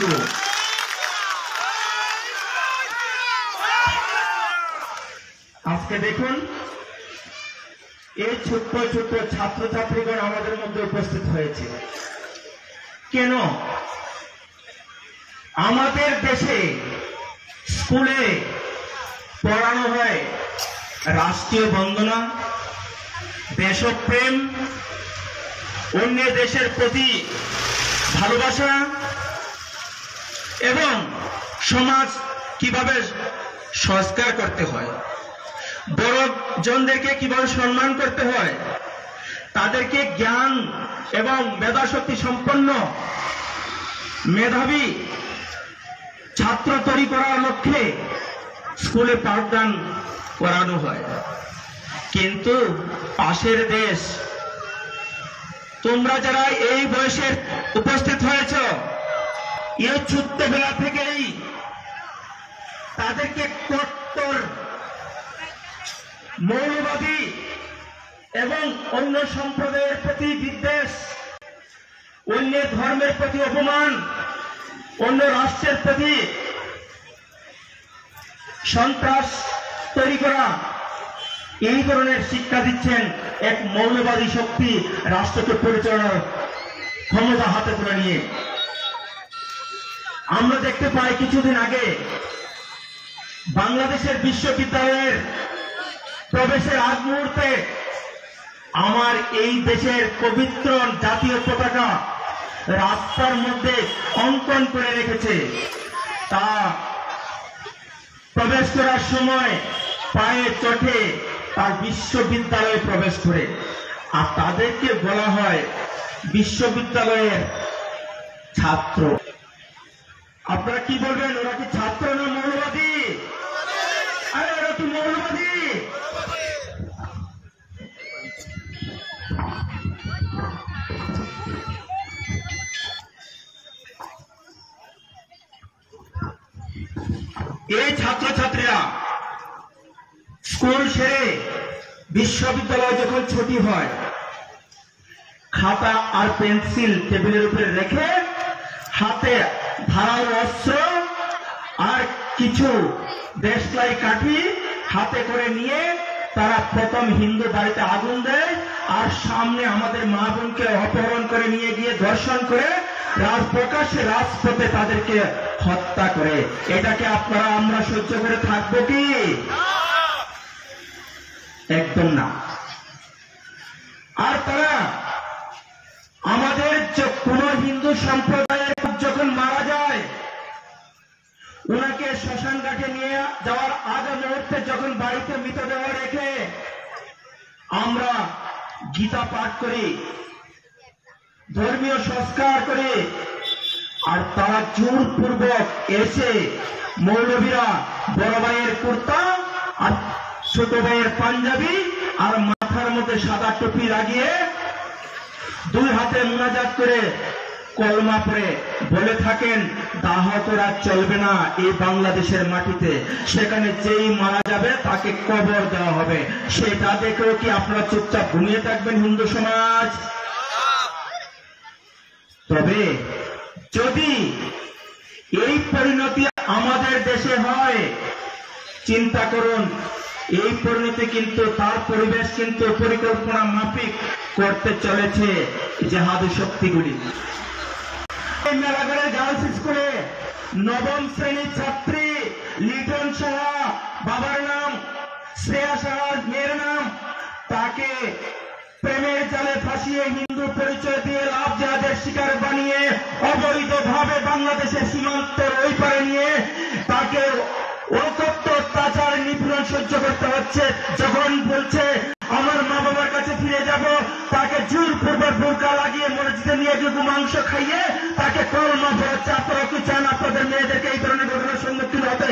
কিন্তু আজকে দেখুন এই ছোট্ট ছোট্ট ছাত্রছাত্রীগণ আমাদের মধ্যে উপস্থিত হয়েছে কেন? আমাদের দেশে স্কুলে পড়ানো হয় রাষ্ট্রীয় বন্দনা, দেশপ্রেম, অন্য দেশের প্রতি ভালোবাসা এবং সমাজ কিভাবে সংস্কার করতে হয়, বড়জনদেরকে কিভাবে সম্মান করতে হয়, তাদেরকে জ্ঞান এবং মেধাশক্তি সম্পন্ন মেধাবী ছাত্র তৈরি করার লক্ষ্যে স্কুলে পাঠদান করানো হয়। কিন্তু পাশের দেশ, তোমরা যারা এই বয়সে উপস্থিত হয়েছ, এই ছোট্টবেলা থেকেই তাদেরকে কট্টর মৌলবাদী এবং অন্য সম্প্রদায়ের প্রতি বিদ্বেষ, অন্য ধর্মের প্রতি অপমান, অন্য রাষ্ট্রের প্রতি সন্ত্রাস তৈরি করা, এই ধরনের শিক্ষা দিচ্ছেন এক মৌলবাদী শক্তি রাষ্ট্রকে পরিচালনার ক্ষমতা হাতে তুলে নিয়ে। আমরা দেখতে পাই কিছুদিন আগে বাংলাদেশের বিশ্ববিদ্যালয়ের প্রবেশের আগ মুহূর্তে আমার এই দেশের পবিত্র জাতীয় পতাকা রাস্তার মধ্যে অঙ্কন করে রেখেছে। তা প্রবেশ করার সময় পায়ে চটে তার বিশ্ববিদ্যালয়ে প্রবেশ করে, আর তাদেরকে বলা হয় বিশ্ববিদ্যালয়ের ছাত্র। আপনারা কি বলবেন, ওরা কি ছাত্র না মৌলবাদী? আরে ওরা কি মৌলবাদী? এই ছাত্রছাত্রীরা স্কুল সেরে বিশ্ববিদ্যালয় যখন ছুটি হয়, খাতা আর পেন্সিল টেবিলের উপরে রেখে হাতে ধারালো অস্ত্র আর কিছু দেশলাই কাঠি হাতে করে নিয়ে তারা প্রথম হিন্দু বাড়িতে আগুন দেয়, আর সামনে আমাদের মা বোনকে অপহরণ করে নিয়ে গিয়ে ধর্ষণ করে প্রকাশ্যে রাজপথে তাদেরকে হত্যা করে। এটাকে আপনারা আমরা সহ্য করে থাকবো কি? একদম না। আর তারা আমাদের কোন হিন্দু সম্প্রদায়ের যখন মারা যায়, ওনাকে শ্মশান ঘাটে নিয়ে যাওয়ার আগে মুহূর্তে যখন বাড়িতে মৃতদেহ রেখে আমরা গীতা পাঠ করি, ধর্মীয় সংস্কার করি, আর তারা জোরপূর্বক এসে মৌলবীরা বড় ভাইয়ের কুর্তা আর ছোট ভাইয়ের পাঞ্জাবি আর মাথার মধ্যে সাদা টুপি লাগিয়ে দুই হাতে মুনাজাত করে কলমা পড়ে বলে থাকেন দাহ করা চলবে না এই বাংলাদেশের মাটিতে, সেখানে যেই মারা যাবে তাকে কবর দেওয়া হবে। সেটা দেখেও কি আপনারা চুপচাপ ঘুমিয়ে থাকবেন হিন্দু সমাজ? তবে যদি এই পরিণতি আমাদের দেশে হয়, চিন্তা করুন, এই পরিণতি কিন্তু তার পরিবেশ কিন্তু পরিকল্পনা মাফিক করতে চলেছে জেহাদি শক্তিগুলি। মেলাগড়ের গার্লস স্কুলে নবম শ্রেণীর ছাত্রী লিটন সাহা, বাবার নাম শ্রেয়া সাহা, মেয়ের নাম, তাকে প্রেমের জালে ফাঁসিয়ে হিন্দু পরিচয় দিয়ে লাভ জেহাদের শিকার বানিয়ে অবৈধভাবে বাংলাদেশের সীমান্তের ওই পারে নিয়ে তাকে অকথ্য অত্যাচার নিপীড়ন সহ্য করতে হচ্ছে। যখন বলছে আমার মা বাবার কাছে ফিরে যাব, তাকে জোরপূর্বক বোরকা লাগিয়ে মসজিদে নিয়ে গিয়ে মাংস খাইয়ে তাকে কলমা পড়াচ্ছে। আপনারা কি চান আপনাদের মেয়েদেরকে এই ধরনের ঘটনার সম্মুখীন হতে?